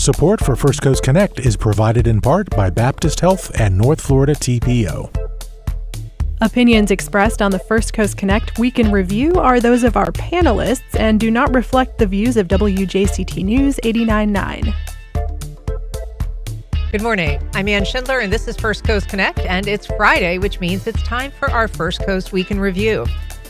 Support for First Coast Connect is provided in part by Baptist Health and North Florida TPO. Opinions expressed on the First Coast Connect Week in Review are those of our panelists and do not reflect the views of WJCT News 89.9. Good morning. I'm Ann Schindler, and this is First Coast Connect, and it's Friday, which means it's time for our First Coast Week in Review.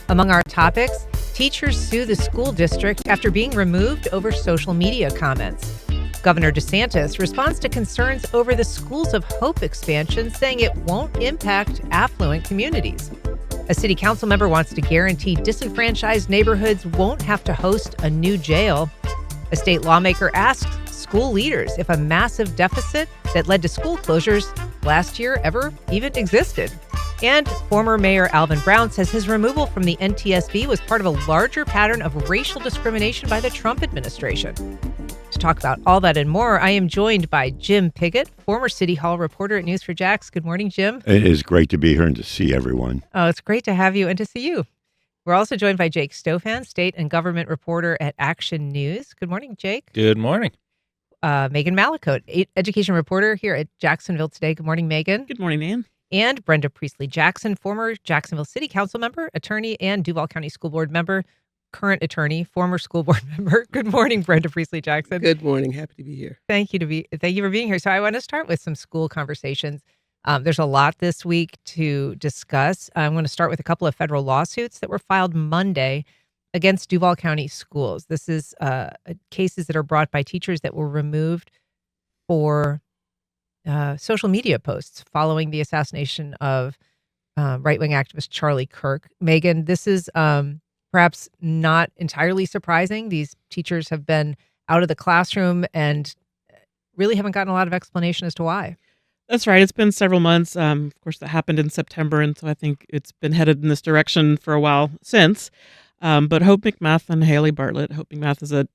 Among our topics, teachers sue the school district after being removed over social media comments. Governor DeSantis responds to concerns over the Schools of Hope expansion, saying it won't impact affluent communities. A city council member wants to guarantee disenfranchised neighborhoods won't have to host a new jail. A state lawmaker asks school leaders if a massive deficit that led to school closures last year ever even existed. And former Mayor Alvin Brown says his removal from the NTSB was part of a larger pattern of racial discrimination by the Trump administration. To talk about all that and more, I am joined by Jim Piggott, former City Hall reporter at News4Jax. Good morning, Jim. It is great to be here and to see everyone. Oh, it's great to have you and to see you. We're also joined by Jake Stofan, state and government reporter at Action News. Good morning, Jake. Good morning. Megan Malacote, education reporter here at Jacksonville Today. Good morning, Megan. Good morning, Ann. And Brenda Priestley-Jackson, former Jacksonville City Council member, attorney, and Duval County School Board member, current attorney, former school board member. Good morning, Brenda Priestley-Jackson. Good morning. Happy to be here. Thank you for being here. So I want to start with some school conversations. There's a lot this week to discuss. I'm going to start with a couple of federal lawsuits that were filed Monday against Duval County schools. This is cases that are brought by teachers that were removed for social media posts following the assassination of right-wing activist Charlie Kirk. Megan, this is perhaps not entirely surprising. These teachers have been out of the classroom and really haven't gotten a lot of explanation as to why. That's right. It's been several months. Of course, that happened in September, and so I think it's been headed in this direction for a while since. But Hope McMath and Haley Bartlett. Hope McMath is a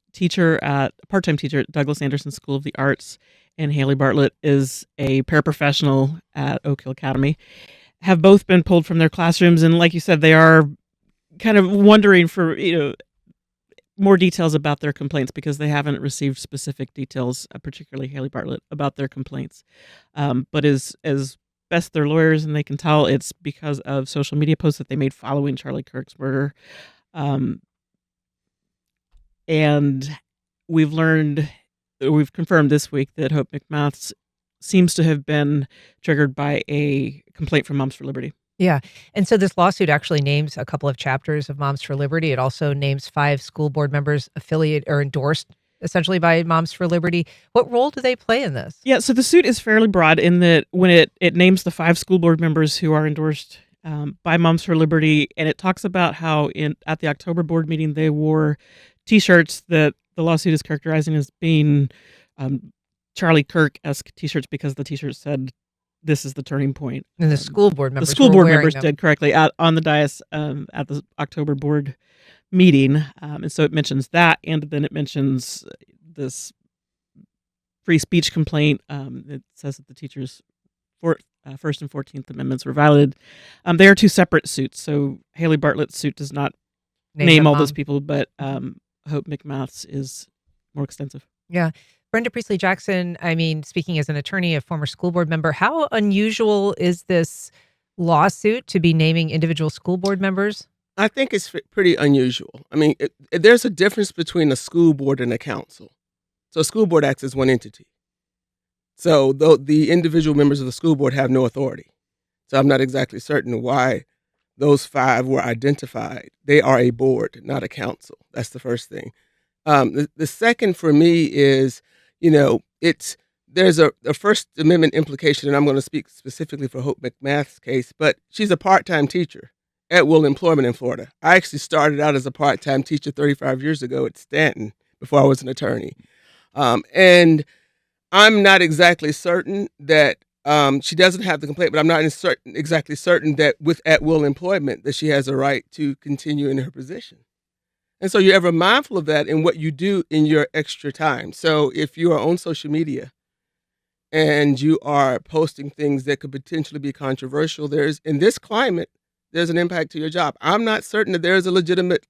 part-time teacher at Douglas Anderson School of the Arts, and Haley Bartlett is a paraprofessional at Oak Hill Academy, have both been pulled from their classrooms. And like you said, they are kind of wondering for, more details about their complaints because they haven't received specific details, particularly Haley Bartlett, about their complaints. But as best their lawyers and they can tell, it's because of social media posts that they made following Charlie Kirk's murder. And we've confirmed this week that Hope McMath seems to have been triggered by a complaint from Moms for Liberty. Yeah. And so this lawsuit actually names a couple of chapters of Moms for Liberty. It also names 5 school board members affiliated or endorsed essentially by Moms for Liberty. What role do they play in this? Yeah, so the suit is fairly broad in that when it names the 5 school board members who are endorsed by Moms for Liberty, and it talks about how at the October board meeting they wore T-shirts that the lawsuit is characterizing as being Charlie Kirk-esque T-shirts because the T-shirt said, "This is the turning point." And the school board members did correctly on the dais at the October board meeting. And so it mentions that, and then it mentions this free speech complaint. It says that the teachers' First and 14th Amendments were violated. They are 2 separate suits. So Haley Bartlett's suit does not name all those people, but Hope McMath's is more extensive. Yeah. Brenda Priestley-Jackson, speaking as an attorney, a former school board member, how unusual is this lawsuit to be naming individual school board members? I think it's pretty unusual. There's a difference between a school board and a council. So a school board acts as one entity. So the individual members of the school board have no authority. So I'm not exactly certain why those 5 were identified. They are a board, not a council. That's the first thing. The second for me is, there's a First Amendment implication, and I'm going to speak specifically for Hope McMath's case, but she's a part-time teacher at will employment in Florida. I actually started out as a part-time teacher 35 years ago at Stanton before I was an attorney. And I'm not exactly certain that she doesn't have the complaint, but I'm not exactly certain that with at will employment that she has a right to continue in her position. And so you're ever mindful of that in what you do in your extra time. So if you are on social media and you are posting things that could potentially be controversial, in this climate, there's an impact to your job. I'm not certain that there's a legitimate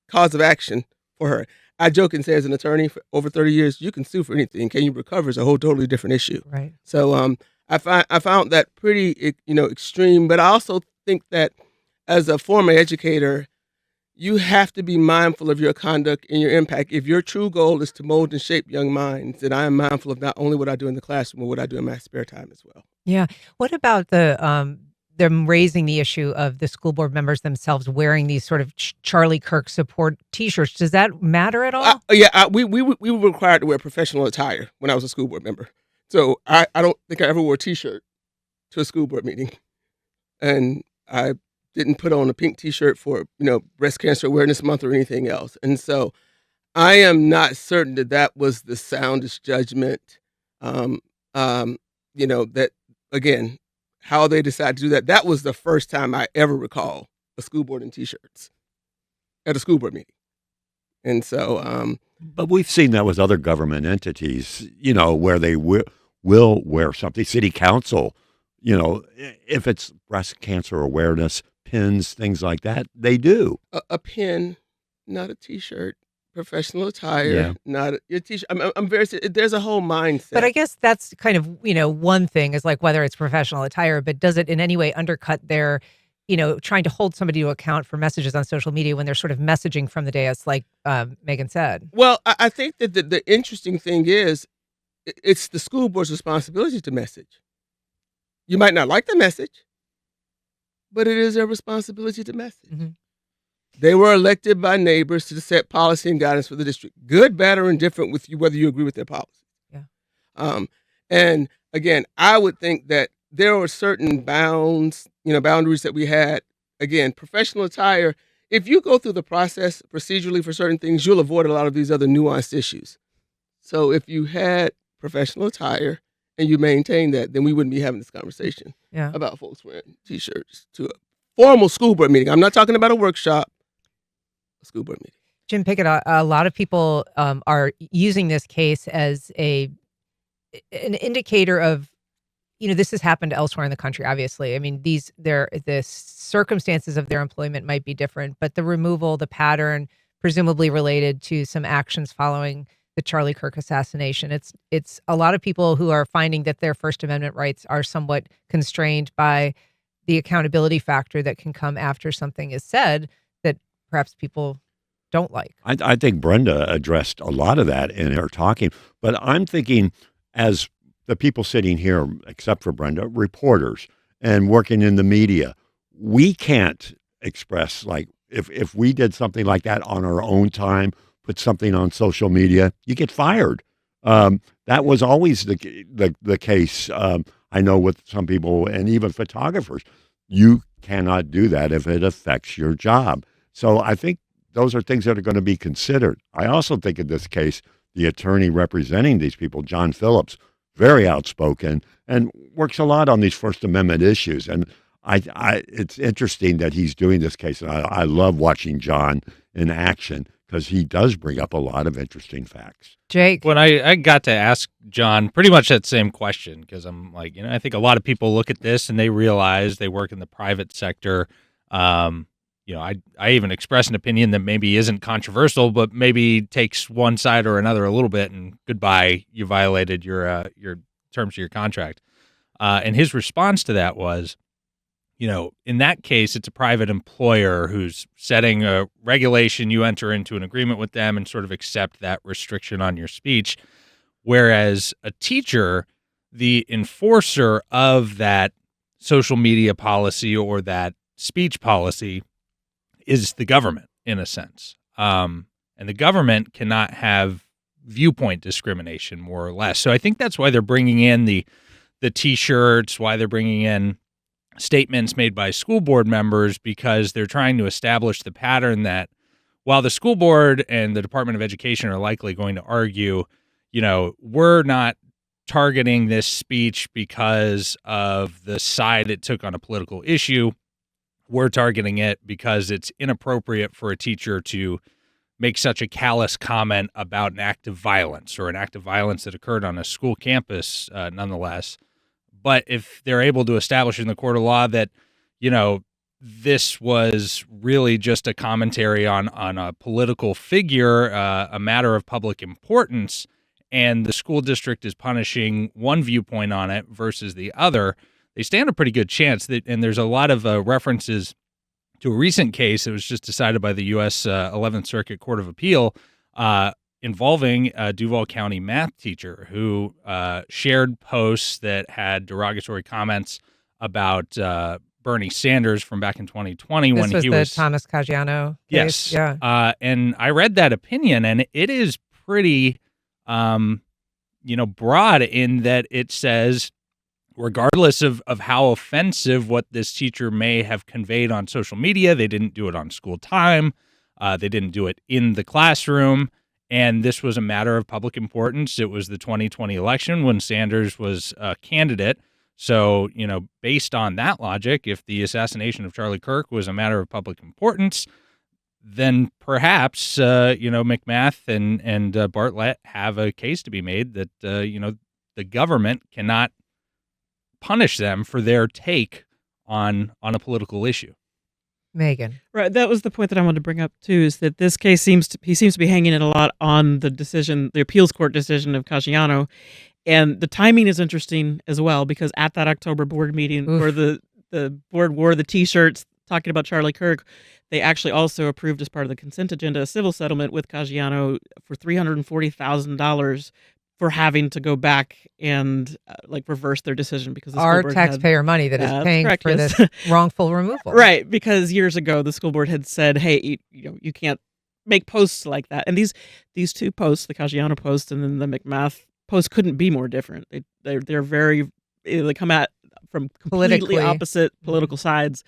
cause of action for her. I joke and say, as an attorney for over 30 years, you can sue for anything. Can you recover is a whole totally different issue. Right. So I found that pretty, extreme. But I also think that as a former educator, you have to be mindful of your conduct and your impact. If your true goal is to mold and shape young minds, then I am mindful of not only what I do in the classroom, but what I do in my spare time as well. Yeah. What about them raising the issue of the school board members themselves wearing these sort of Charlie Kirk support T-shirts? Does that matter at all? We were required to wear professional attire when I was a school board member. So I don't think I ever wore a T-shirt to a school board meeting, and I didn't put on a pink T-shirt for Breast Cancer Awareness Month or anything else. And so I am not certain that was the soundest judgment. That again, how they decided to do that. That was the first time I ever recall a school board in T-shirts at a school board meeting. And so, But we've seen that with other government entities, where they will wear something. City Council, if it's breast cancer awareness, pins, things like that, they do. a pin, not a T-shirt. Professional attire, not a T-shirt. I'm very. There's a whole mindset. But I guess that's kind of one thing is like whether it's professional attire, but does it in any way undercut their, trying to hold somebody to account for messages on social media when they're sort of messaging from the dais, like Megan said? Well, I think that the interesting thing is, it's the school board's responsibility to message. You might not like the message, but it is their responsibility to message. Mm-hmm. They were elected by neighbors to set policy and guidance for the district, good, bad, or indifferent with you, whether you agree with their policy. Yeah. And again, I would think that there were certain boundaries that we had. Again, professional attire, if you go through the process procedurally for certain things, you'll avoid a lot of these other nuanced issues. So if you had professional attire and you maintain that, then we wouldn't be having this conversation about folks wearing T-shirts to a formal school board meeting. I'm not talking about a workshop. School board meeting. Jim Piggott, a lot of people are using this case as an indicator of, this has happened elsewhere in the country, obviously. I mean, the circumstances of their employment might be different, but the removal, the pattern, presumably related to some actions following the Charlie Kirk assassination. It's a lot of people who are finding that their First Amendment rights are somewhat constrained by the accountability factor that can come after something is said that perhaps people don't like. I think Brenda addressed a lot of that in her talking, but I'm thinking as the people sitting here, except for Brenda, reporters and working in the media, we can't express, like, if we did something like that on our own time, put something on social media, you get fired. That was always the case. I know with some people and even photographers, you cannot do that if it affects your job. So I think those are things that are going to be considered. I also think in this case, the attorney representing these people, John Phillips, very outspoken and works a lot on these First Amendment issues. And it's interesting that he's doing this case. And I love watching John in action because he does bring up a lot of interesting facts. Jake? When I got to ask John pretty much that same question, because I'm like, I think a lot of people look at this and they realize they work in the private sector. I even express an opinion that maybe isn't controversial, but maybe takes one side or another a little bit, and goodbye, you violated your terms of your contract. And his response to that was, in that case, it's a private employer who's setting a regulation. You enter into an agreement with them and sort of accept that restriction on your speech. Whereas a teacher, the enforcer of that social media policy or that speech policy is the government, in a sense. And the government cannot have viewpoint discrimination, more or less. So I think that's why they're bringing in the T-shirts, why they're bringing in statements made by school board members, because they're trying to establish the pattern that while the school board and the Department of Education are likely going to argue, we're not targeting this speech because of the side it took on a political issue. We're targeting it because it's inappropriate for a teacher to make such a callous comment about an act of violence or an act of violence that occurred on a school campus, nonetheless. But if they're able to establish in the court of law that, this was really just a commentary on a political figure, a matter of public importance, and the school district is punishing one viewpoint on it versus the other, they stand a pretty good chance that, and there's a lot of references to a recent case that was just decided by the U.S. 11th Circuit Court of Appeal involving a Duval County math teacher who shared posts that had derogatory comments about Bernie Sanders from back in 2020 when he was the Thomas Caggiano case. Yes. Yeah. And I read that opinion, and it is pretty, broad in that it says, regardless of how offensive what this teacher may have conveyed on social media, they didn't do it on school time. They didn't do it in the classroom. And this was a matter of public importance. It was the 2020 election when Sanders was a candidate. So, based on that logic, if the assassination of Charlie Kirk was a matter of public importance, then perhaps, McMath and Bartlett have a case to be made that, the government cannot punish them for their take on a political issue. Megan. Right. That was the point that I wanted to bring up, too, is that this case he seems to be hanging it a lot on the appeals court decision of Caggiano. And the timing is interesting as well, because at that October board meeting where the board wore the T-shirts talking about Charlie Kirk, they actually also approved as part of the consent agenda a civil settlement with Caggiano for $340,000 for having to go back and reverse their decision because the school Our board taxpayer money that is paying correct, for yes. this wrongful removal. Right, because years ago the school board had said, "Hey, you can't make posts like that." And these two posts, the Caggiano post and then the McMath post, couldn't be more different. They come at from completely opposite political sides.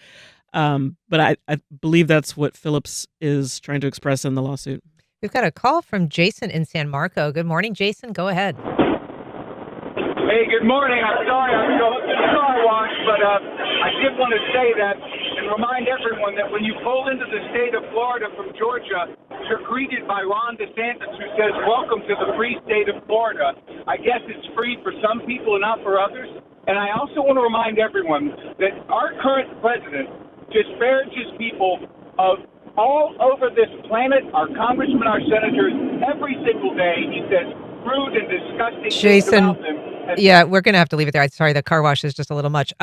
But I believe that's what Phillips is trying to express in the lawsuit. We've got a call from Jason in San Marco. Good morning, Jason. Go ahead. Hey, good morning. I'm sorry I'm going to the car wash, but I did want to say that and remind everyone that when you pull into the state of Florida from Georgia, you're greeted by Ron DeSantis, who says, "Welcome to the free state of Florida." I guess it's free for some people and not for others. And I also want to remind everyone that our current president disparages people of all over this planet, our congressmen, our senators, every single day. He says rude and disgusting things about them. Yeah, we're going to have to leave it there. I'm sorry, the car wash is just a little much.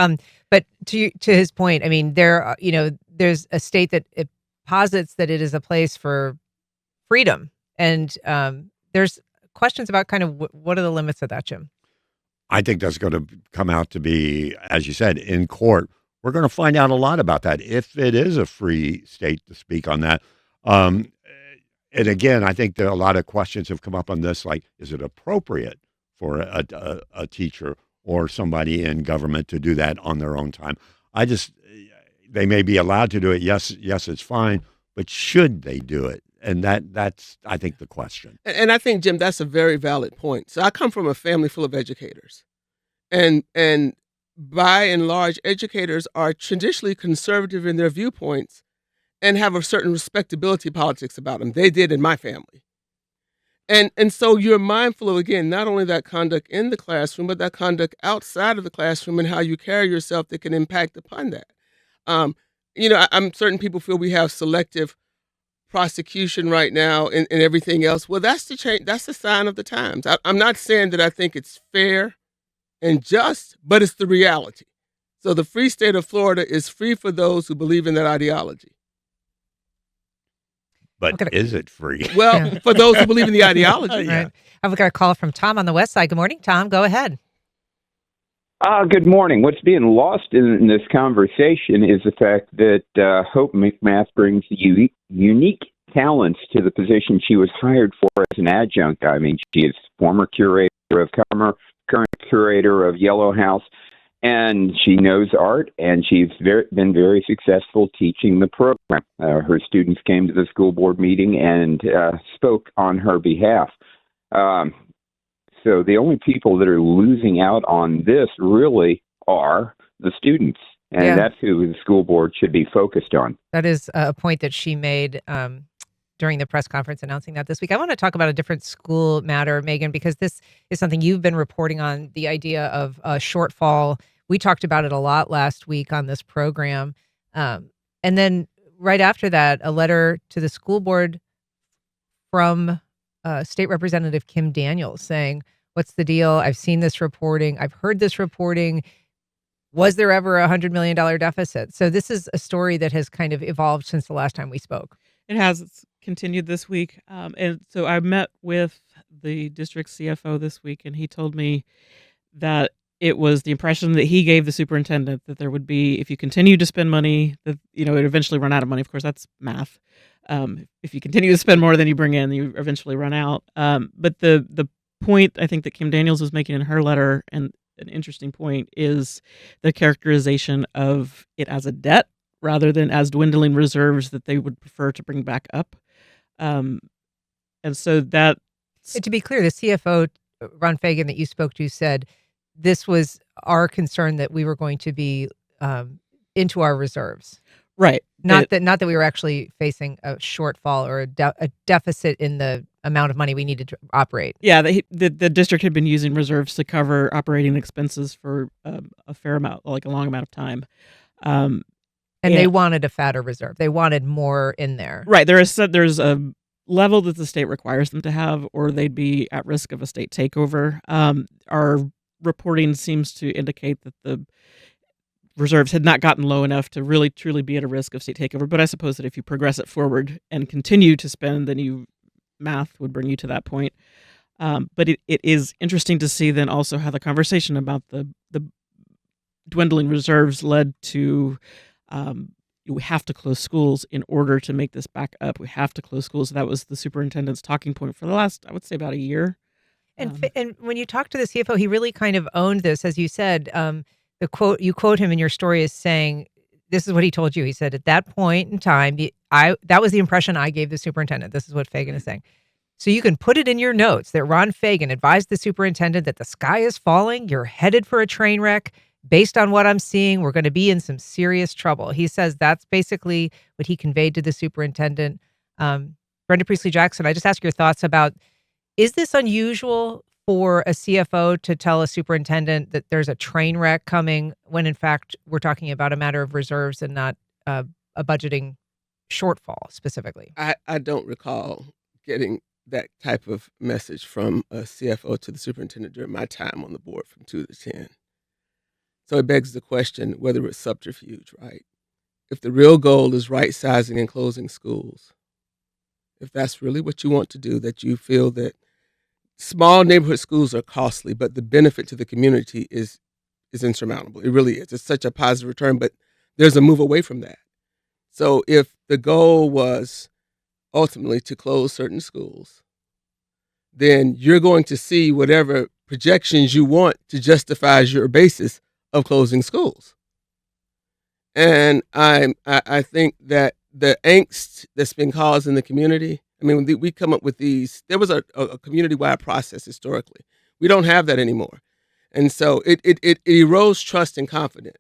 But to his point, I mean, there's a state that it posits that it is a place for freedom, and there's questions about kind of what are the limits of that, Jim? I think that's going to come out to be, as you said, in court. We're going to find out a lot about that if it is a free state to speak on that. And again, I think that a lot of questions have come up on this, like, is it appropriate for a teacher or somebody in government to do that on their own time? They may be allowed to do it. Yes, it's fine, but should they do it? And that's, I think, the question. And I think, Jim, that's a very valid point. So I come from a family full of educators. And by and large, educators are traditionally conservative in their viewpoints and have a certain respectability politics about them. They did in my family. And so you're mindful of, again, not only that conduct in the classroom, but that conduct outside of the classroom and how you carry yourself that can impact upon that. I'm certain people feel we have selective prosecution right now and everything else. Well, that's the change. That's the sign of the times. I'm not saying that I think it's fair and just, but it's the reality. So the free state of Florida is free for those who believe in that ideology. But is it free? Well, for those who believe in the ideology. Right. I've got a call from Tom on the west side. Good morning, Tom. Go ahead. Good morning. What's being lost in this conversation is the fact that Hope McMath brings unique talents to the position she was hired for as an adjunct. I mean, she is former curator of Comer, current curator of Yellow House, and she knows art, and she's been very successful teaching the program. Her students came to the school board meeting and spoke on her behalf. So the only people that are losing out on this really are the students, and that's who the school board should be focused on. That is a point that she made during the press conference announcing that this week. I want to talk about a different school matter, Megan, because this is something you've been reporting on, the idea of a shortfall. We talked about it a lot last week on this program. And then right after that, a letter to the school board from State Representative Kim Daniels saying, what's the deal? I've seen this reporting. I've heard this reporting. Was there ever a $100 million deficit? So this is a story that has kind of evolved since the last time we spoke. It has. It's continued this week. And so I met with the district CFO this week, and he told me that it was the impression that he gave the superintendent that there would be, if you continue to spend money, that it eventually run out of money. Of course, that's math. If you continue to spend more than you bring in, you eventually run out. But the point I think that Kim Daniels was making in her letter, and an interesting point, is the characterization of it as a debt rather than as dwindling reserves that they would prefer to bring back up. And so that, to be clear, the CFO, Ron Fagan, that you spoke to, said this was our concern that we were going to be into our reserves. Right. Not that we were actually facing a shortfall or a deficit in the amount of money we needed to operate. Yeah, the district had been using reserves to cover operating expenses for a fair amount, like a long amount of time. And they wanted a fatter reserve. They wanted more in there. Right. There's a level that the state requires them to have, or they'd be at risk of a state takeover. Our reporting seems to indicate that the reserves had not gotten low enough to really truly be at a risk of state takeover. But I suppose that if you progress it forward and continue to spend, then math would bring you to that point. But it is interesting to see then also how the conversation about the dwindling reserves led to we have to close schools in order to make this back up. We have to close schools. That was the superintendent's talking point for the last, I would say, about a year. And when you talk to the CFO, he really kind of owned this, as you said. The quote you quote him in your story is saying, this is what he told you. He said, at that point in time, that was the impression I gave the superintendent. This is what Fagan is saying. So you can put it in your notes that Ron Fagan advised the superintendent that the sky is falling. You're headed for a train wreck. Based on what I'm seeing, we're going to be in some serious trouble. He says that's basically what he conveyed to the superintendent. Brenda Priestley-Jackson, I just ask your thoughts about, is this unusual for a CFO to tell a superintendent that there's a train wreck coming when, in fact, we're talking about a matter of reserves and not a budgeting shortfall specifically? I don't recall getting that type of message from a CFO to the superintendent during my time on the board from 2 to 10. So it begs the question whether it's subterfuge, right? If the real goal is right-sizing and closing schools, if that's really what you want to do, that you feel that small neighborhood schools are costly, but the benefit to the community is insurmountable. It really is. It's such a positive return, but there's a move away from that. So if the goal was ultimately to close certain schools, then you're going to see whatever projections you want to justify your basis of closing schools. And I think that the angst that's been caused in the community, I mean, we come up with these, there was a community-wide process historically. We don't have that anymore. And so it erodes trust and confidence.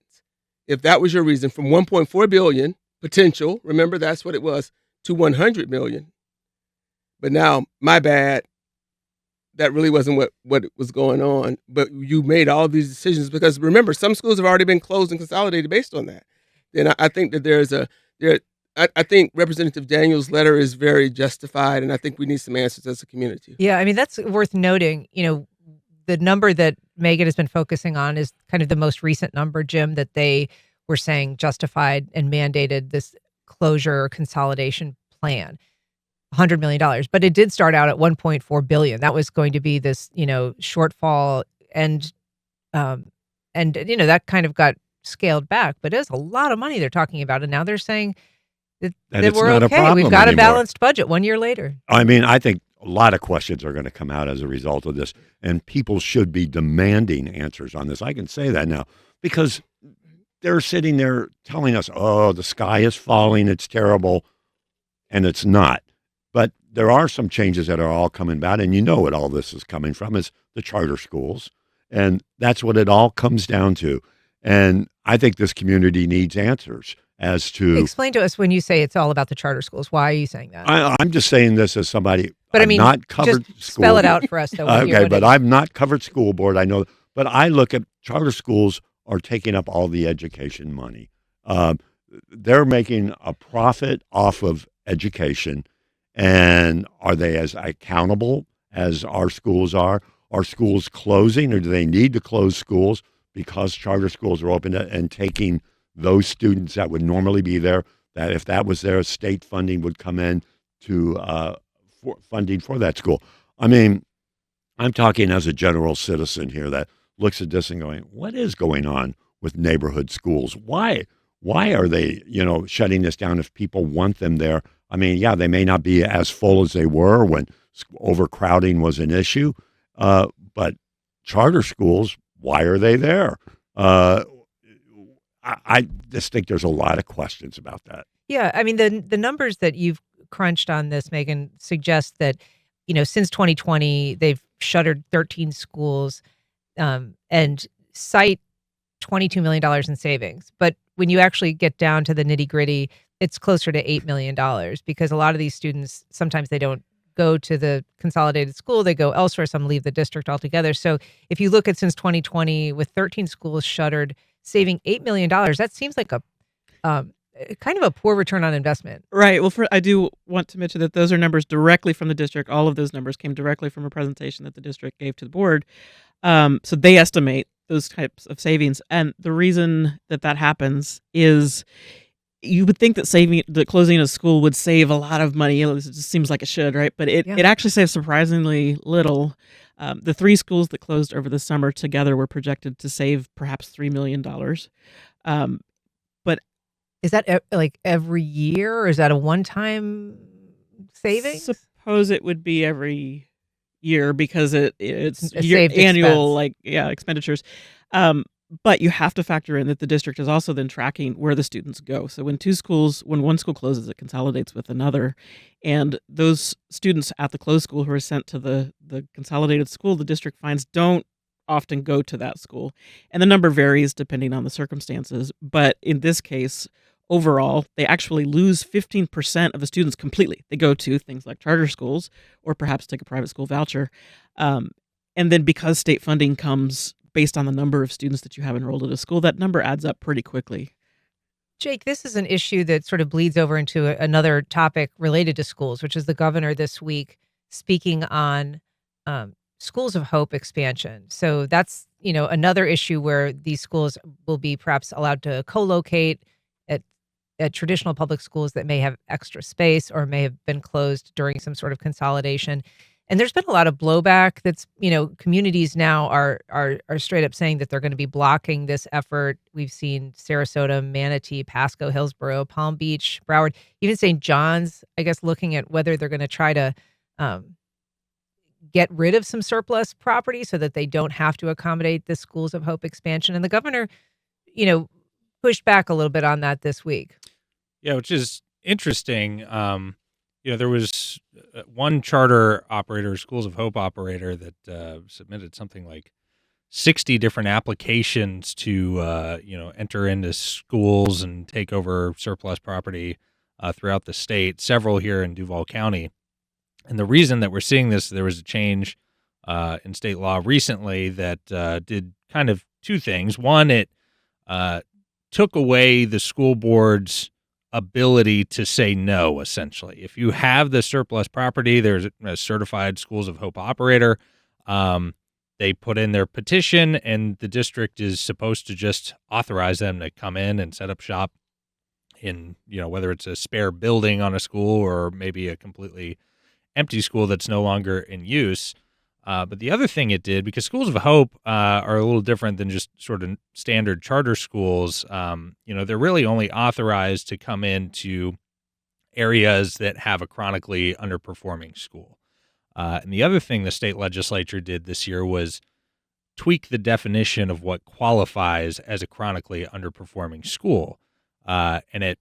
If that was your reason, from 1.4 billion potential, remember that's what it was, to 100 million. But now, my bad, that really wasn't what was going on. But you made all these decisions because, remember, some schools have already been closed and consolidated based on that. Then I think that I think Representative Daniels' letter is very justified, and I think we need some answers as a community. Yeah, I mean, that's worth noting. The number that Megan has been focusing on is kind of the most recent number, Jim, that they were saying justified and mandated this closure consolidation plan, $100 million. But it did start out at $1.4 billion. That was going to be this, shortfall, and that kind of got scaled back. But it's a lot of money they're talking about, and now they're saying that we're okay. We've got a balanced budget 1 year later. I mean, I think a lot of questions are going to come out as a result of this, and people should be demanding answers on this. I can say that now because they're sitting there telling us, oh, the sky is falling, it's terrible, and it's not. But there are some changes that are all coming about, and what all this is coming from is the charter schools, and that's what it all comes down to. And I think this community needs answers as to... Explain to us when you say it's all about the charter schools. Why are you saying that? I'm just saying this as somebody... But I mean, not covered just school spell it out for us, though. Okay, but I've not covered school board. I know, but I look at charter schools are taking up all the education money. they're making a profit off of education. And are they as accountable as our schools are? Are schools closing, or do they need to close schools because charter schools are open and taking those students that would normally be there, that if that was there, state funding would come in to for funding for that school? I mean, I'm talking as a general citizen here that looks at this and going, what is going on with neighborhood schools? Why are they, shutting this down if people want them there? I mean, yeah, they may not be as full as they were when overcrowding was an issue, but charter schools, why are they there? I just think there's a lot of questions about that. Yeah, I mean, the numbers that you've crunched on this, Megan, suggest that, since 2020, they've shuttered 13 schools and cite $22 million in savings. But when you actually get down to the nitty gritty, it's closer to $8 million because a lot of these students, sometimes they don't go to the consolidated school, they go elsewhere, some leave the district altogether. So if you look at since 2020, with 13 schools shuttered, saving $8 million, that seems like a kind of a poor return on investment. Right. Well, I do want to mention that those are numbers directly from the district. All of those numbers came directly from a presentation that the district gave to the board. So they estimate those types of savings. And the reason that happens is you would think that closing a school would save a lot of money. It just seems like it should, right? But it actually saves surprisingly little. The 3 schools that closed over the summer together were projected to save perhaps $3 million. But is that like every year, or is that a one-time savings? Suppose it would be every year because it's annual expenditures. But you have to factor in that the district is also then tracking where the students go. So when one school closes, it consolidates with another. And those students at the closed school who are sent to the consolidated school, the district finds don't often go to that school. And the number varies depending on the circumstances. But in this case, overall, they actually lose 15% of the students completely. They go to things like charter schools or perhaps take a private school voucher. And then because state funding comes based on the number of students that you have enrolled at a school, that number adds up pretty quickly. Jake, this is an issue that sort of bleeds over into another topic related to schools, which is the governor this week speaking on schools of hope expansion. So that's, another issue where these schools will be perhaps allowed to co-locate at traditional public schools that may have extra space or may have been closed during some sort of consolidation. And there's been a lot of blowback that's, communities now are straight up saying that they're going to be blocking this effort. We've seen Sarasota, Manatee, Pasco, Hillsborough, Palm Beach, Broward, even St. John's, I guess, looking at whether they're going to try to get rid of some surplus property so that they don't have to accommodate the Schools of Hope expansion. And the governor, pushed back a little bit on that this week. Yeah, which is interesting. There was one charter operator, Schools of Hope operator, that submitted something like 60 different applications to, enter into schools and take over surplus property throughout the state, several here in Duval County. And the reason that we're seeing this, there was a change in state law recently that did kind of 2 things. One, it took away the school board's ability to say no, essentially. If you have the surplus property, there's a certified Schools of Hope operator. They put in their petition, and the district is supposed to just authorize them to come in and set up shop in, whether it's a spare building on a school or maybe a completely empty school that's no longer in use. But the other thing it did, because Schools of Hope are a little different than just sort of standard charter schools, they're really only authorized to come into areas that have a chronically underperforming school. And the other thing the state legislature did this year was tweak the definition of what qualifies as a chronically underperforming school. And it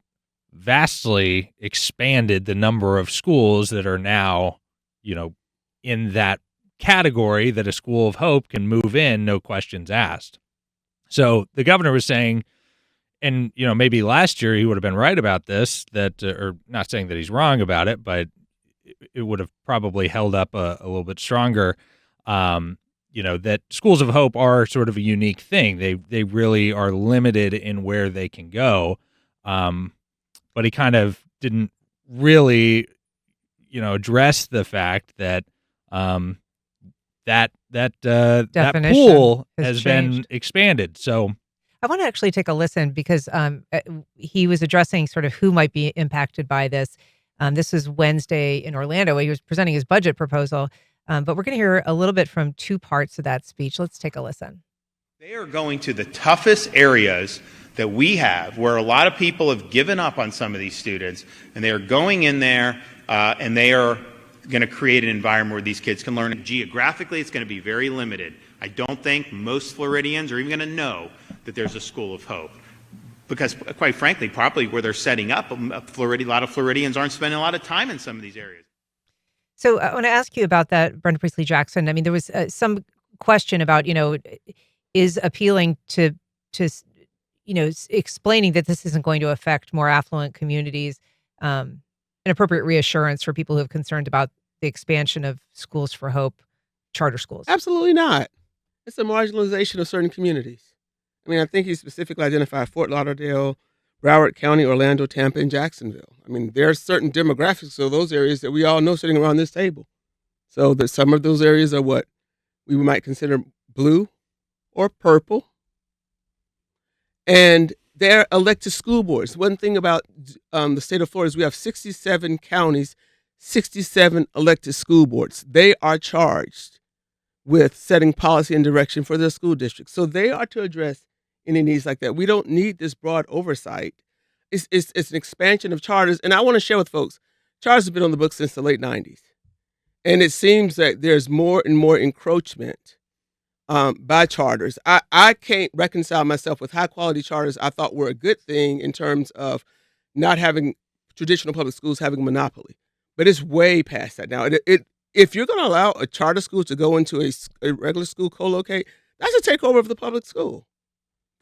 vastly expanded the number of schools that are now, in that category that a School of Hope can move in, no questions asked. So the governor was saying, and maybe last year he would have been right about this, that or not saying that he's wrong about it, but it would have probably held up a little bit stronger. That Schools of Hope are sort of a unique thing. They really are limited in where they can go. But he kind of didn't really, address the fact that that Definition pool has has been changed. expanded. So I want to actually take a listen because he was addressing sort of who might be impacted by this. This was Wednesday in Orlando where he was presenting his budget proposal. But we're going to hear a little bit from two parts of that speech. Let's take a listen. They are going to the toughest areas that we have, where a lot of people have given up on some of these students, and they are going in there and they are going to create an environment where these kids can learn. Geographically, it's going to be very limited. I don't think most Floridians are even going to know that there's a school of hope. Because, quite frankly, probably where they're setting up, a lot of Floridians aren't spending a lot of time in some of these areas. So I want to ask you about that, Brenda Priestley Jackson. I mean, there was some question about, is appealing to explaining that this isn't going to affect more affluent communities, an appropriate reassurance for people who have concerned about the expansion of Schools for Hope charter schools. Absolutely not. It's a marginalization of certain communities. I mean, I think he specifically identified Fort Lauderdale, Broward County, Orlando, Tampa, and Jacksonville. I mean, there are certain demographics of those areas that we all know sitting around this table. So that some of those areas are what we might consider blue or purple. And they're elected school boards. One thing about the state of Florida is we have 67 counties, 67 elected school boards. They are charged with setting policy and direction for their school districts. So they are to address any needs like that. We don't need this broad oversight. It's an expansion of charters. And I want to share with folks, charters have been on the books since the late 90s. And it seems that there's more and more encroachment by charters. I can't reconcile myself with high quality charters I thought were a good thing in terms of not having traditional public schools having a monopoly. But it's way past that now. If you're going to allow a charter school to go into a regular school co-locate, that's a takeover of the public school.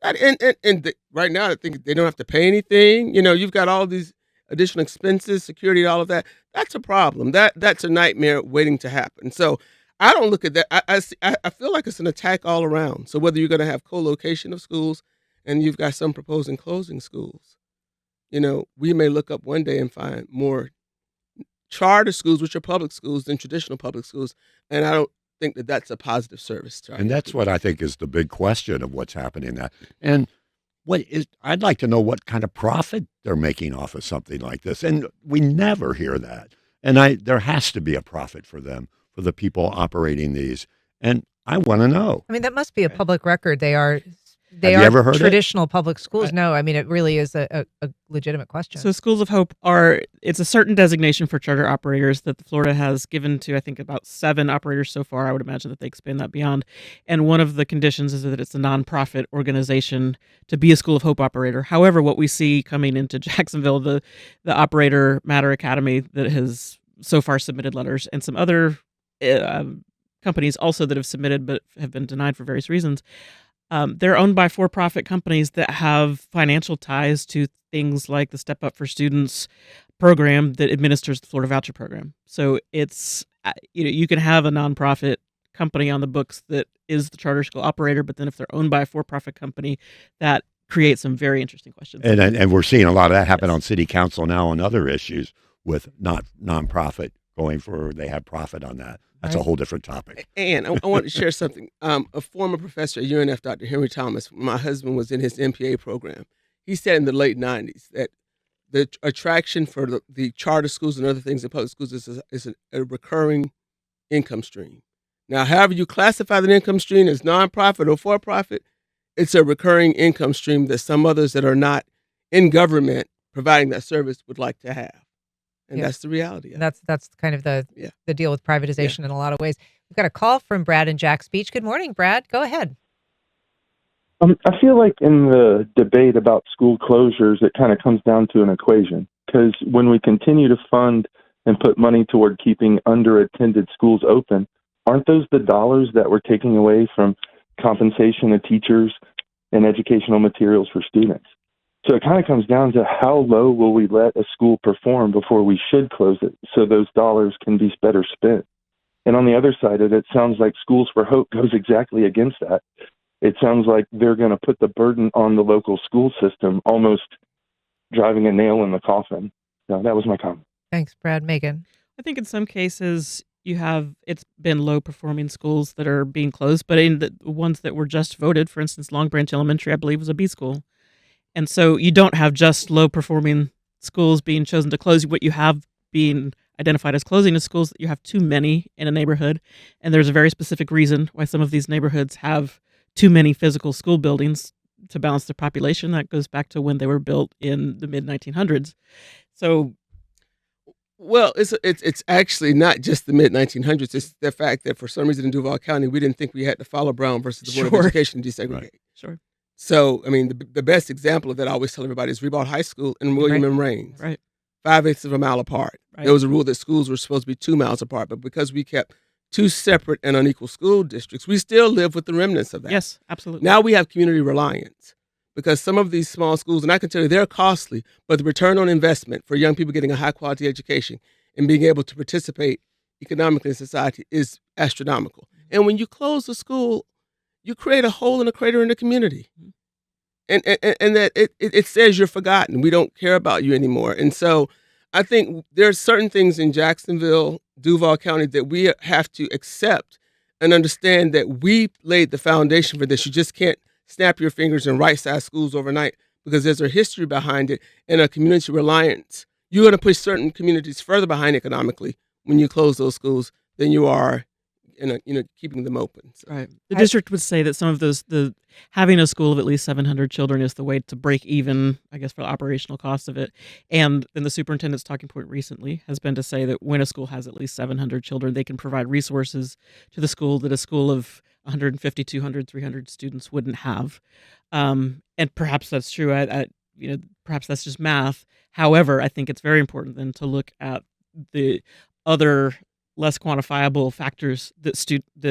Right now, I think they don't have to pay anything. You've got all these additional expenses, security, all of that. That's a problem. That's a nightmare waiting to happen. So I don't look at that. I feel like it's an attack all around. So whether you're going to have co-location of schools and you've got some proposing closing schools, we may look up one day and find more charter schools, which are public schools, than traditional public schools. And I don't think that that's a positive service. And that's what I think is the big question of what's happening now. And I'd like to know what kind of profit they're making off of something like this. And we never hear that. And there has to be a profit for them, for the people operating these. And I want to know. I mean, that must be a public record. They are Have you ever heard traditional public schools. No, I mean, it really is a legitimate question. So Schools of Hope it's a certain designation for charter operators that Florida has given to, I think, about 7 operators so far. I would imagine that they expand that beyond. And one of the conditions is that it's a nonprofit organization to be a School of Hope operator. However, what we see coming into Jacksonville, the operator Matter Academy that has so far submitted letters, and some other companies also that have submitted but have been denied for various reasons. They're owned by for-profit companies that have financial ties to things like the Step Up for Students program that administers the Florida Voucher Program. So it's, you can have a nonprofit company on the books that is the charter school operator, but then if they're owned by a for-profit company, that creates some very interesting questions. And we're seeing a lot of that happen on city council now on other issues with nonprofit going for, they have profit on that. That's a whole different topic. And I want to share something. A former professor at UNF, Dr. Henry Thomas, my husband was in his MPA program. He said in the late 90s that the attraction for the charter schools and other things in public schools is a recurring income stream. Now, however you classify the income stream as nonprofit or for-profit, it's a recurring income stream that some others that are not in government providing that service would like to have. And that's the reality. That's kind of the deal with privatization in a lot of ways. We've got a call from Brad in Jack's Beach. Good morning, Brad. Go ahead. I feel like in the debate about school closures, it kind of comes down to an equation. Because when we continue to fund and put money toward keeping underattended schools open, aren't those the dollars that we're taking away from compensation of teachers and educational materials for students? So it kind of comes down to how low will we let a school perform before we should close it so those dollars can be better spent. And on the other side of it, it sounds like Schools for Hope goes exactly against that. It sounds like they're going to put the burden on the local school system almost driving a nail in the coffin. So that was my comment. Thanks, Brad. Megan. I think in some cases it's been low performing schools that are being closed, but in the ones that were just voted, for instance, Long Branch Elementary, I believe, was a B school. And so you don't have just low performing schools being chosen to close. What you have being identified as closing is schools that you have too many in a neighborhood. And there's a very specific reason why some of these neighborhoods have too many physical school buildings to balance their population. That goes back to when they were built in the mid 1900s. So, well, it's actually not just the mid 1900s. It's the fact that for some reason in Duval County, we didn't think we had to follow Brown versus the Board of Education to desegregate. Right. Sure. So, I mean, the best example of that I always tell everybody is Ribault High School and William and Raines. Right. 5/8 of a mile apart. Right. There was a rule that schools were supposed to be 2 miles apart, but because we kept two separate and unequal school districts, we still live with the remnants of that. Yes, absolutely. Now we have community reliance because some of these small schools, and I can tell you they're costly, but the return on investment for young people getting a high quality education and being able to participate economically in society is astronomical. And when you close the school, you create a hole and a crater in the community. And that it says you're forgotten. We don't care about you anymore. And so I think there are certain things in Jacksonville, Duval County that we have to accept and understand that we laid the foundation for this. You just can't snap your fingers and right-size schools overnight because there's a history behind it and a community reliance. You're going to push certain communities further behind economically when you close those schools than you are keeping them open. So. Right. The district would say that some of those, having a school of at least 700 children is the way to break even, I guess, for the operational costs of it. And then the superintendent's talking point recently has been to say that when a school has at least 700 children, they can provide resources to the school that a school of 150, 200, 300 students wouldn't have. And perhaps that's true. Perhaps that's just math. However, I think it's very important then to look at the other less quantifiable factors that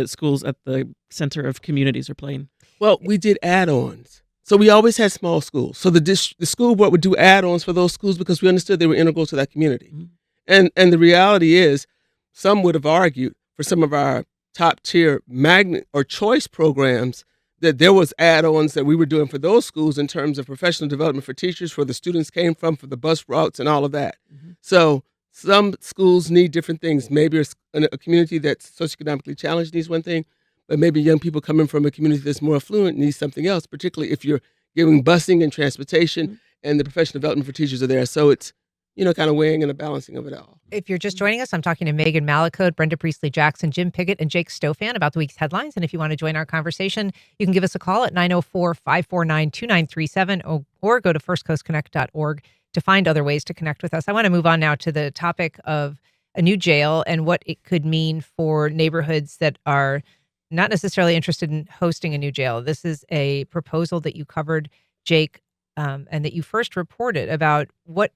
schools at the center of communities are playing. Well, we did add-ons. So we always had small schools. So the school board would do add-ons for those schools because we understood they were integral to that community. Mm-hmm. And the reality is, some would have argued for some of our top-tier magnet or choice programs that there was add-ons that we were doing for those schools in terms of professional development for teachers, where the students came from, for the bus routes and all of that. Mm-hmm. So some schools need different things. Maybe a community that's socioeconomically challenged needs one thing, but maybe young people coming from a community that's more affluent needs something else, particularly if you're giving busing and transportation and the professional development for teachers are there. So it's, kind of weighing and a balancing of it all. If you're just joining us, I'm talking to Megan Mallicote, Brenda Priestley-Jackson, Jim Piggott, and Jake Stofan about the week's headlines. And if you want to join our conversation, you can give us a call at 904-549-2937 or go to firstcoastconnect.org to find other ways to connect with us. I want to move on now to the topic of a new jail and what it could mean for neighborhoods that are not necessarily interested in hosting a new jail. This is a proposal that you covered, Jake, and that you first reported about what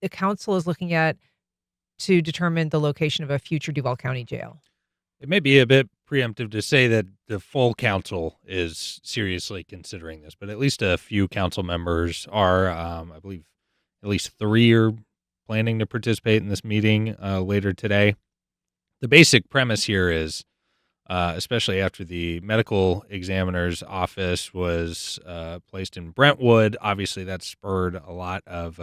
the council is looking at to determine the location of a future Duval County jail. It may be a bit preemptive to say that the full council is seriously considering this, but at least a few council members are. I believe at least 3 are planning to participate in this meeting later today. The basic premise here is, especially after the medical examiner's office was placed in Brentwood, obviously that spurred a lot of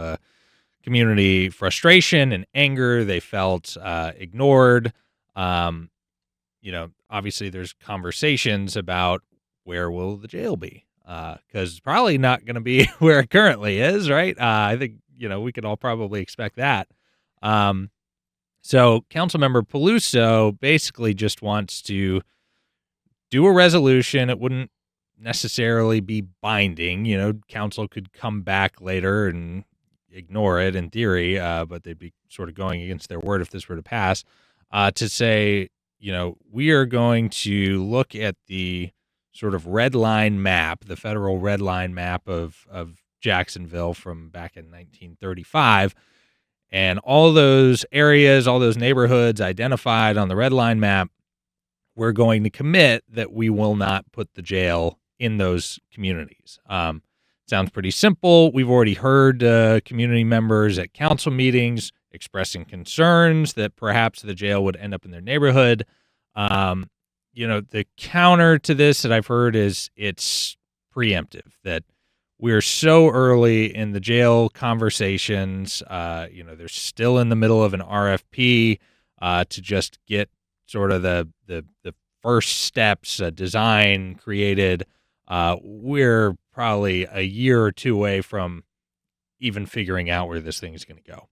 community frustration and anger. They felt ignored. Obviously there's conversations about where will the jail be, because it's probably not going to be where it currently is, right? I think, we could all probably expect that. So Councilmember Peluso basically just wants to do a resolution. It wouldn't necessarily be binding. Council could come back later and ignore it in theory, but they'd be sort of going against their word if this were to pass, to say, we are going to look at the sort of red line map, the federal red line map of Jacksonville from back in 1935, and all those areas, all those neighborhoods identified on the red line map, we're going to commit that we will not put the jail in those communities. Sounds pretty simple. We've already heard community members at council meetings expressing concerns that perhaps the jail would end up in their neighborhood. The counter to this that I've heard is it's preemptive, that we're so early in the jail conversations. They're still in the middle of an RFP to just get sort of the first steps, design created. We're probably a year or two away from even figuring out where this thing is going to go.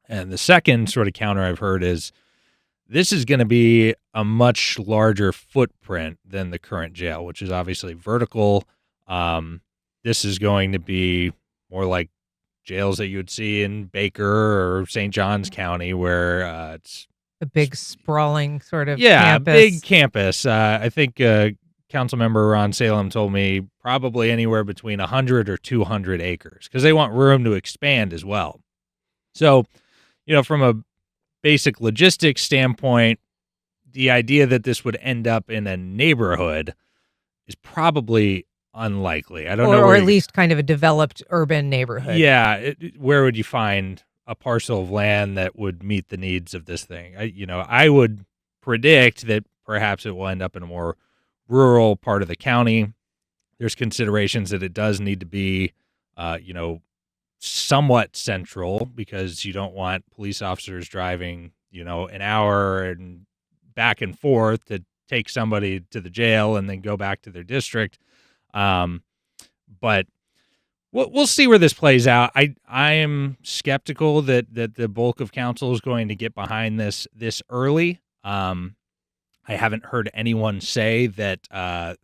And the second sort of counter I've heard is this is going to be a much larger footprint than the current jail, which is obviously vertical. This is going to be more like jails that you would see in Baker or St. Johns County, where it's a big sprawling sort of campus. Big campus. I think Councilmember Ron Salem told me probably anywhere between 100 or 200 acres because they want room to expand as well. So, from a basic logistics standpoint, the idea that this would end up in a neighborhood is probably unlikely. I don't know. Or at least kind of a developed urban neighborhood. Yeah. Where would you find a parcel of land that would meet the needs of this thing? I would predict that perhaps it will end up in a more rural part of the county. There's considerations that it does need to be, somewhat central because you don't want police officers driving, an hour and back and forth to take somebody to the jail and then go back to their district. But we'll see where this plays out. I am skeptical that the bulk of council is going to get behind this early. I haven't heard anyone say that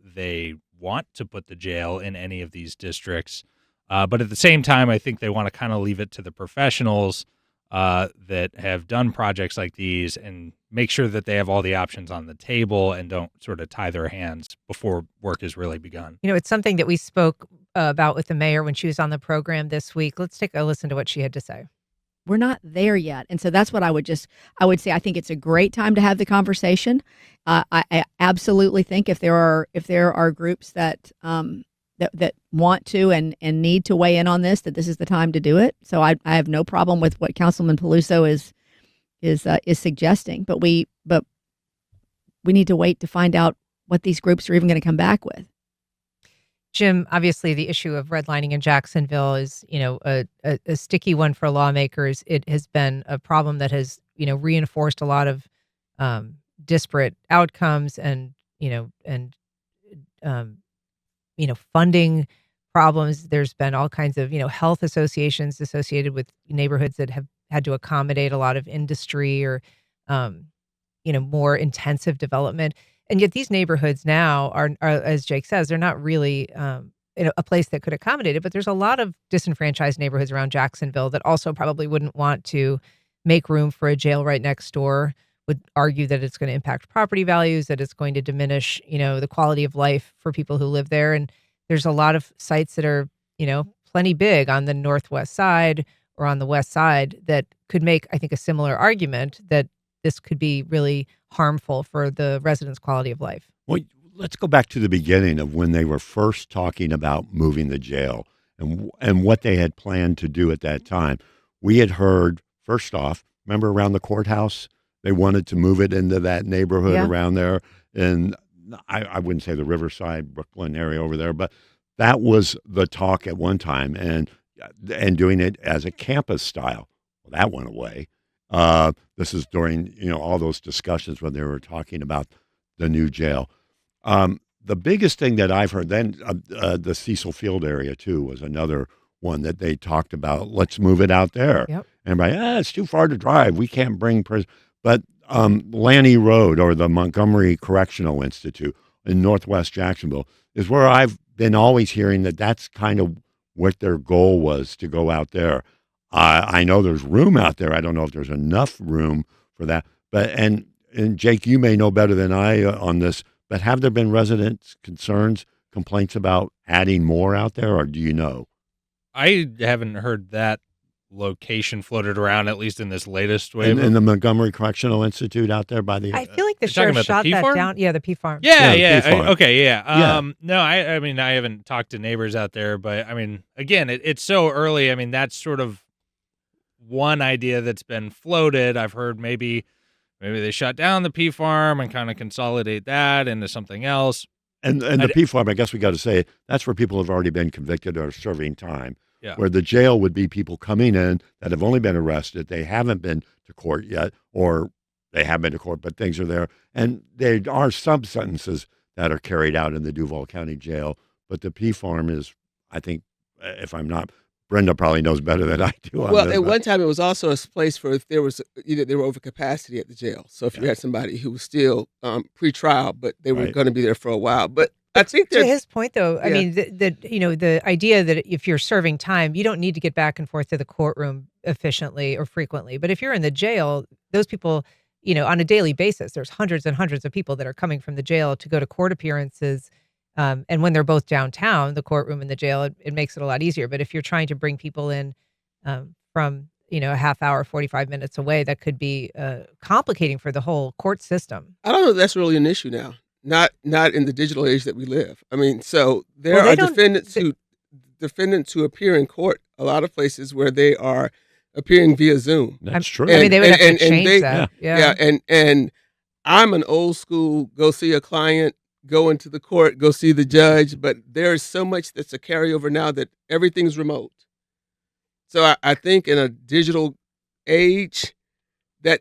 they want to put the jail in any of these districts. But at the same time, I think they want to kind of leave it to the professionals that have done projects like these and make sure that they have all the options on the table and don't sort of tie their hands before work has really begun. It's something that we spoke about with the mayor when she was on the program this week. Let's take a listen to what she had to say. We're not there yet. And so that's what I would say. I think it's a great time to have the conversation. I absolutely think if there are groups that want to and need to weigh in on this, that this is the time to do it. So I have no problem with what Councilman Peluso is suggesting, but we need to wait to find out what these groups are even going to come back with. Jim, obviously the issue of redlining in Jacksonville is, a sticky one for lawmakers. It has been a problem that has, reinforced a lot of disparate outcomes and funding problems. There's been all kinds of, health associations associated with neighborhoods that have had to accommodate a lot of industry or, more intensive development. And yet these neighborhoods now are, as Jake says, they're not really a place that could accommodate it. But there's a lot of disenfranchised neighborhoods around Jacksonville that also probably wouldn't want to make room for a jail right next door, would argue that it's going to impact property values, that it's going to diminish, the quality of life for people who live there. And there's a lot of sites that are, plenty big on the northwest side or on the west side that could make, I think, a similar argument that this could be really harmful for the residents' quality of life. Well, let's go back to the beginning of when they were first talking about moving the jail and what they had planned to do at that time. We had heard, first off, remember around the courthouse, they wanted to move it into that neighborhood around there. And I wouldn't say the Riverside, Brooklyn area over there, but that was the talk at one time and doing it as a campus style. Well, that went away. This is during, all those discussions when they were talking about the new jail. The biggest thing that I've heard then, the Cecil Field area too, was another one that they talked about. Let's move it out there. Yep. And everybody, it's too far to drive. We can't bring prisoners. But Lanny Road or the Montgomery Correctional Institute in Northwest Jacksonville is where I've been always hearing that that's kind of what their goal was, to go out there. I know there's room out there. I don't know if there's enough room for that. But and Jake, you may know better than I on this, but have there been residents' concerns, complaints about adding more out there, or do you know? I haven't heard that location floated around, at least in this latest wave. In the Montgomery Correctional Institute out there by the... I feel like the sheriff shot that down. Yeah, the P Farm. Yeah. P-Farm. Okay. No, I mean, I haven't talked to neighbors out there, but I mean, again, it's so early. I mean, that's sort of one idea that's been floated. I've heard maybe they shut down the P Farm and kind of consolidate that into something else. And the P farm, I guess we got to say, that's where people have already been convicted or serving time. Yeah. Where the jail would be people coming in that have only been arrested, they haven't been to court yet, or they have been to court, but things are there. And there are some sentences that are carried out in the Duval County Jail, but the P farm is, I think, if I'm not, Brenda probably knows better than I do. Well, at one time it was also a place for if there was either they were over capacity at the jail. So if you had somebody who was still pre-trial, but they were going to be there for a while. But I think to his point, though, I mean, the idea that if you're serving time, you don't need to get back and forth to the courtroom efficiently or frequently. But if you're in the jail, those people, on a daily basis, there's hundreds and hundreds of people that are coming from the jail to go to court appearances. And when they're both downtown, the courtroom and the jail, it makes it a lot easier. But if you're trying to bring people in from, a half hour, 45 minutes away, that could be complicating for the whole court system. I don't know if that's really an issue now. Not in the digital age that we live. I mean, so there are defendants who appear in court a lot of places where they are appearing via Zoom. That's true. I mean, they would have to change that. Yeah. And I'm an old school, go see a client, go into the court, go see the judge, but there's so much that's a carryover now that everything's remote. So I think in a digital age that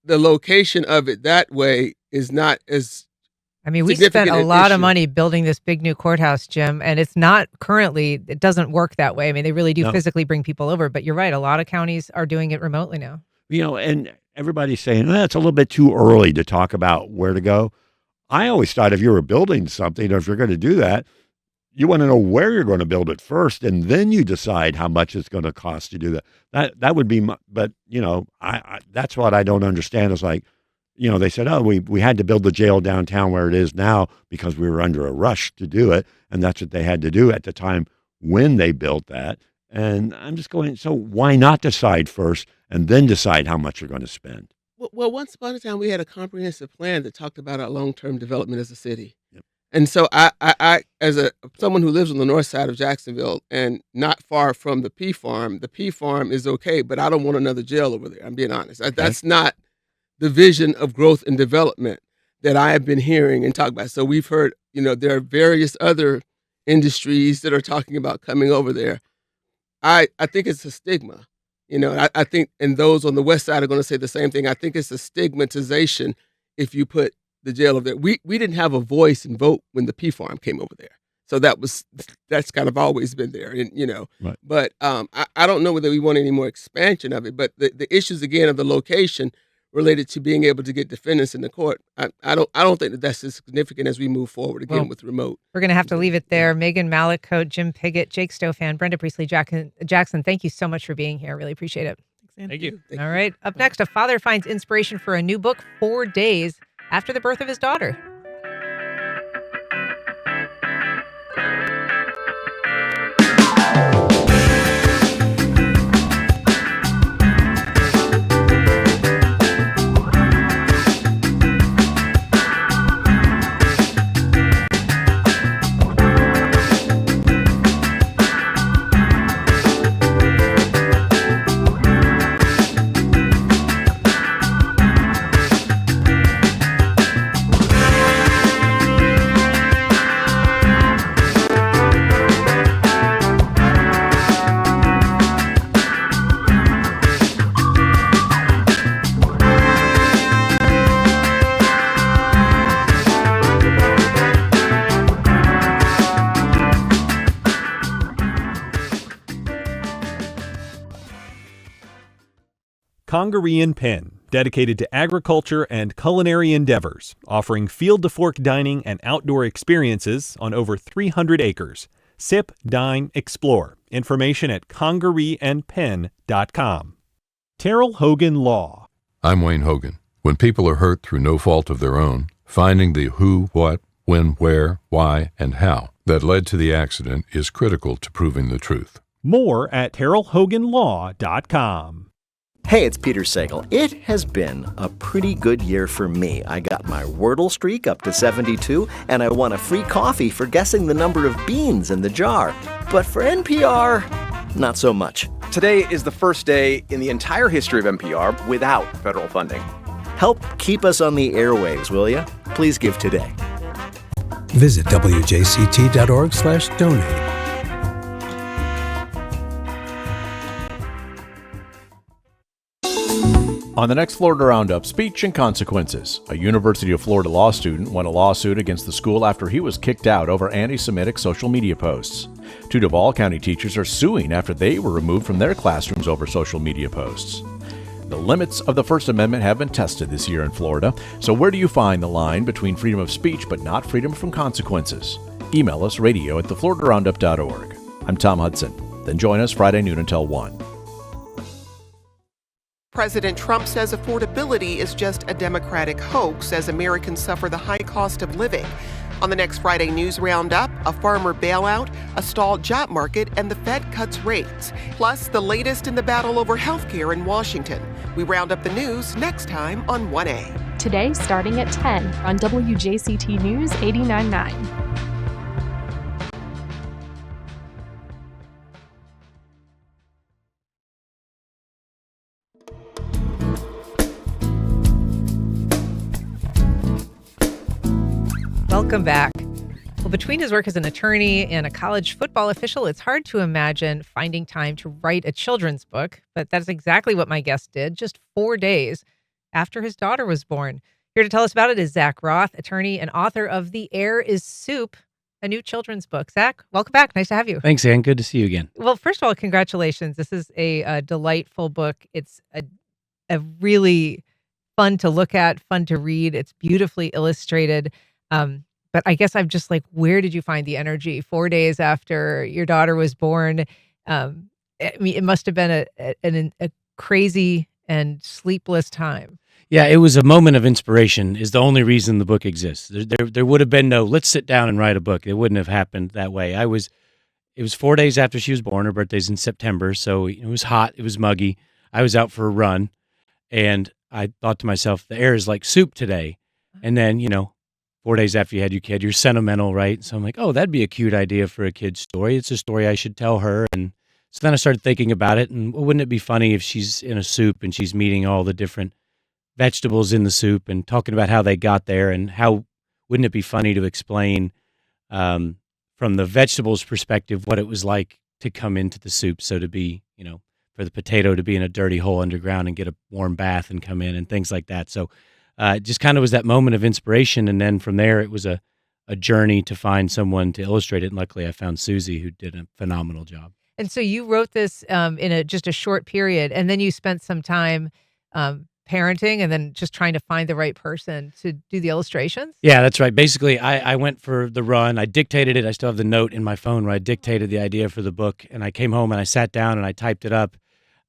the location of it that way is not as we spent a lot of money building this big new courthouse, Jim, and it's not currently, it doesn't work that way. I mean, they really do physically bring people over, but you're right. A lot of counties are doing it remotely now. And everybody's saying, it's a little bit too early to talk about where to go. I always thought if you were building something, or if you're going to do that, you want to know where you're going to build it first, and then you decide how much it's going to cost to do that. That would be, but I that's what I don't understand is like, they said, we had to build the jail downtown where it is now because we were under a rush to do it. And that's what they had to do at the time when they built that. And I'm just going, so why not decide first and then decide how much you're going to spend? Well, once upon a time, we had a comprehensive plan that talked about our long-term development as a city. Yep. And so I as someone who lives on the north side of Jacksonville and not far from the P farm is okay, but I don't want another jail over there. I'm being honest. That's not the vision of growth and development that I have been hearing and talking about. So we've heard, there are various other industries that are talking about coming over there. I think it's a stigma, I think, and those on the west side are going to say the same thing. I think it's a stigmatization if you put the jail over there. We didn't have a voice and vote when the P farm came over there. So that's kind of always been there, and Right. But I don't know whether we want any more expansion of it. But the issues again of the location related to being able to get defendants in the court, I don't think that's as significant as we move forward again with remote. We're going to have to leave it there. Megan Malicote, Jim Piggott, Jake Stofan, Brenda Priestley Jackson. Thank you so much for being here. Really appreciate it. Thank you. All right. Up next, a father finds inspiration for a new book 4 days after the birth of his daughter. Congaree & Penn, dedicated to agriculture and culinary endeavors, offering field-to-fork dining and outdoor experiences on over 300 acres. Sip, dine, explore. Information at congareeandpenn.com. Terrell Hogan Law. I'm Wayne Hogan. When people are hurt through no fault of their own, finding the who, what, when, where, why, and how that led to the accident is critical to proving the truth. More at terrellhoganlaw.com. Hey, it's Peter Sagal. It has been a pretty good year for me. I got my Wordle streak up to 72, and I won a free coffee for guessing the number of beans in the jar. But for NPR, not so much. Today is the first day in the entire history of NPR without federal funding. Help keep us on the airwaves, will you? Please give today. Visit wjct.org/donate. On the next Florida Roundup, speech and consequences. A University of Florida law student won a lawsuit against the school after he was kicked out over anti-Semitic social media posts. Two Duval County teachers are suing after they were removed from their classrooms over social media posts. The limits of the First Amendment have been tested this year in Florida, so where do you find the line between freedom of speech but not freedom from consequences? Email us radio@thefloridaroundup.org. I'm Tom Hudson. Then join us Friday noon until 1. President Trump says affordability is just a Democratic hoax as Americans suffer the high cost of living. On the next Friday News Roundup, a farmer bailout, a stalled job market, and the Fed cuts rates. Plus, the latest in the battle over health care in Washington. We round up the news next time on 1A. Today, starting at 10 on WJCT News 89.9. Welcome back. Well, between his work as an attorney and a college football official, it's hard to imagine finding time to write a children's book, but that's exactly what my guest did just 4 days after his daughter was born. Here to tell us about it is Zach Roth, attorney and author of The Air is Soup, a new children's book. Zach, welcome back. Nice to have you. Thanks, Ann. Good to see you again. Well, first of all, congratulations. This is a delightful book. It's a really fun to look at, fun to read. It's beautifully illustrated. But I guess I'm just like, where did you find the energy 4 days after your daughter was born? I mean, it must have been a crazy and sleepless time. Yeah, it was a moment of inspiration is the only reason the book exists. There would have been no, let's sit down and write a book. It wouldn't have happened that way. It was 4 days after she was born. Her birthday's in September. So it was hot. It was muggy. I was out for a run and I thought to myself, the air is like soup today. And then, 4 days after you had your kid, you're sentimental, right? So I'm like, oh, that'd be a cute idea for a kid's story. It's a story I should tell her. And so then I started thinking about it. And wouldn't it be funny if she's in a soup and she's meeting all the different vegetables in the soup and talking about how they got there? And how wouldn't it be funny to explain from the vegetables perspective what it was like to come into the soup? So to be, for the potato to be in a dirty hole underground and get a warm bath and come in and things like that. So it just kind of was that moment of inspiration. And then from there, it was a journey to find someone to illustrate it. And luckily, I found Susie, who did a phenomenal job. And so you wrote this in just a short period, and then you spent some time parenting and then just trying to find the right person to do the illustrations? Yeah, that's right. Basically, I went for the run. I dictated it. I still have the note in my phone where I dictated the idea for the book. And I came home and I sat down and I typed it up.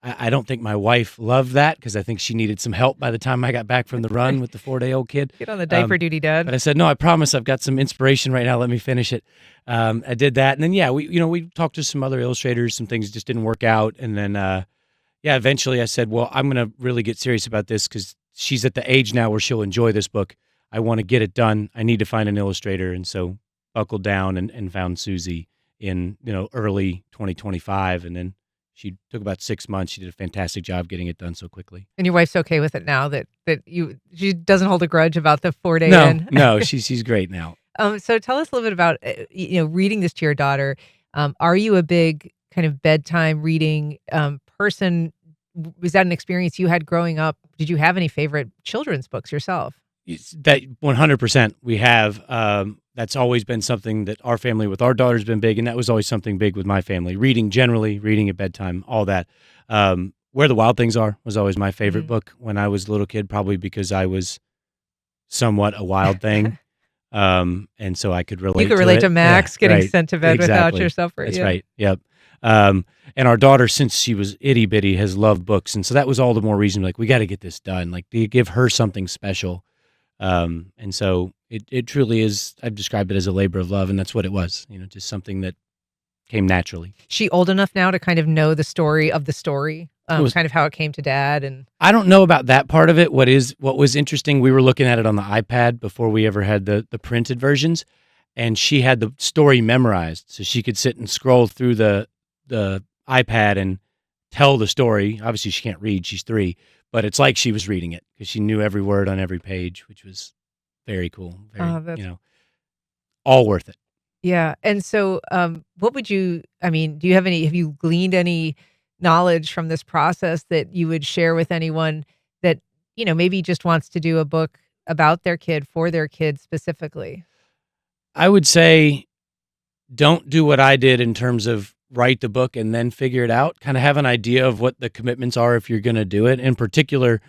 I don't think my wife loved that because I think she needed some help by the time I got back from the run with the 4-day-old kid. Get on the diaper duty, Dad. But I said, no, I promise I've got some inspiration right now. Let me finish it. I did that. And then, we talked to some other illustrators. Some things just didn't work out. And then, eventually I said, well, I'm going to really get serious about this because she's at the age now where she'll enjoy this book. I want to get it done. I need to find an illustrator. And so buckled down and found Susie in, early 2025. And then she took about 6 months. She did a fantastic job getting it done so quickly. And your wife's okay with it now that she doesn't hold a grudge about the 4-day in? No, she's great now. So tell us a little bit about, reading this to your daughter. Are you a big kind of bedtime reading person? Was that an experience you had growing up? Did you have any favorite children's books yourself? That 100% we have. That's always been something that our family with our daughter's been big, and that was always something big with my family. Reading generally, reading at bedtime, all that. Where the Wild Things Are was always my favorite book when I was a little kid, probably because I was somewhat a wild thing. And so I could relate to it. You could relate to Max getting right. sent to bed without your supper. That's right. Yep. And our daughter, since she was itty bitty, has loved books. And so that was all the more reason, like, we got to get this done. Like, do you give her something special? And so it truly is, I've described it as a labor of love, and that's what it was, just something that came naturally. She old enough now to kind of know the story of the story, kind of how it came to Dad? And I don't know about that part of it. What was interesting, we were looking at it on the iPad before we ever had the printed versions, and she had the story memorized, so she could sit and scroll through the iPad and tell the story. Obviously, she can't read. She's 3. But it's like she was reading it because she knew every word on every page, which was very cool. all worth it. Yeah. And so, what would do you have you gleaned any knowledge from this process that you would share with anyone that, maybe just wants to do a book about their kid for their kid specifically? I would say don't do what I did in terms of write the book and then figure it out. Kind of have an idea of what the commitments are if you're going to do it. In particular,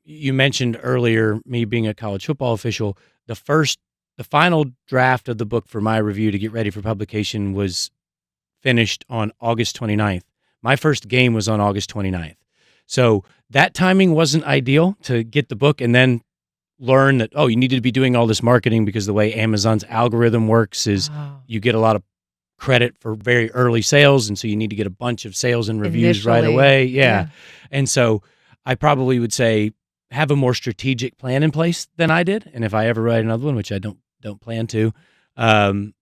you mentioned earlier me being a college football official. The final draft of the book for my review to get ready for publication was finished on August 29th. My first game was on August 29th. So that timing wasn't ideal to get the book and then learn that, you needed to be doing all this marketing because the way Amazon's algorithm works is you get a lot of credit for very early sales. And so you need to get a bunch of sales and reviews right away. Yeah. And so I probably would say have a more strategic plan in place than I did. And if I ever write another one, which I don't plan to, I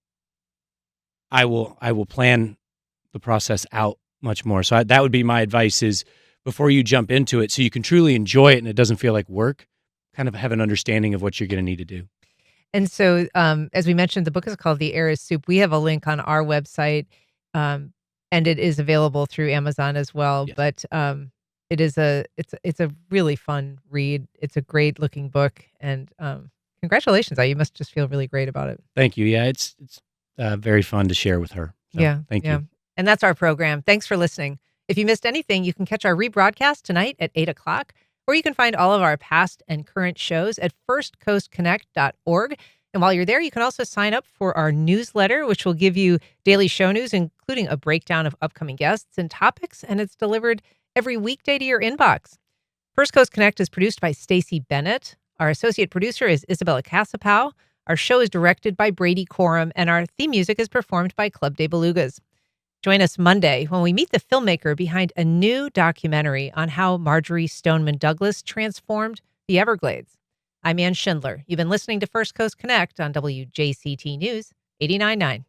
will plan the process out much more. So that would be my advice is before you jump into it, so you can truly enjoy it and it doesn't feel like work, kind of have an understanding of what you're going to need to do. And so, as we mentioned, the book is called The Air is Soup. We have a link on our website, and it is available through Amazon as well. Yes. But it's a really fun read. It's a great looking book, and congratulations! You must just feel really great about it. Thank you. Yeah, it's very fun to share with her. So, thank you. And that's our program. Thanks for listening. If you missed anything, you can catch our rebroadcast tonight at 8:00. Or you can find all of our past and current shows at firstcoastconnect.org. And while you're there, you can also sign up for our newsletter, which will give you daily show news, including a breakdown of upcoming guests and topics. And it's delivered every weekday to your inbox. First Coast Connect is produced by Stacey Bennett. Our associate producer is Isabella Casapow. Our show is directed by Brady Coram, and our theme music is performed by Club de Belugas. Join us Monday when we meet the filmmaker behind a new documentary on how Marjorie Stoneman Douglas transformed the Everglades. I'm Ann Schindler. You've been listening to First Coast Connect on WJCT News 89.9.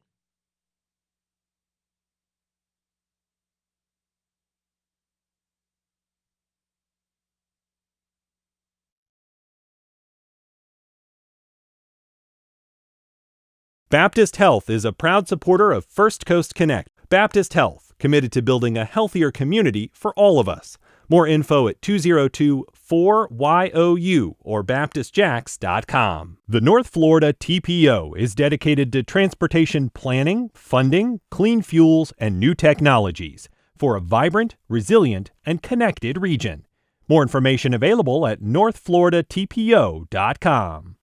Baptist Health is a proud supporter of First Coast Connect. Baptist Health, committed to building a healthier community for all of us. More info at 202-4YOU or baptistjacks.com. The North Florida TPO is dedicated to transportation planning, funding, clean fuels, and new technologies for a vibrant, resilient, and connected region. More information available at northfloridatpo.com.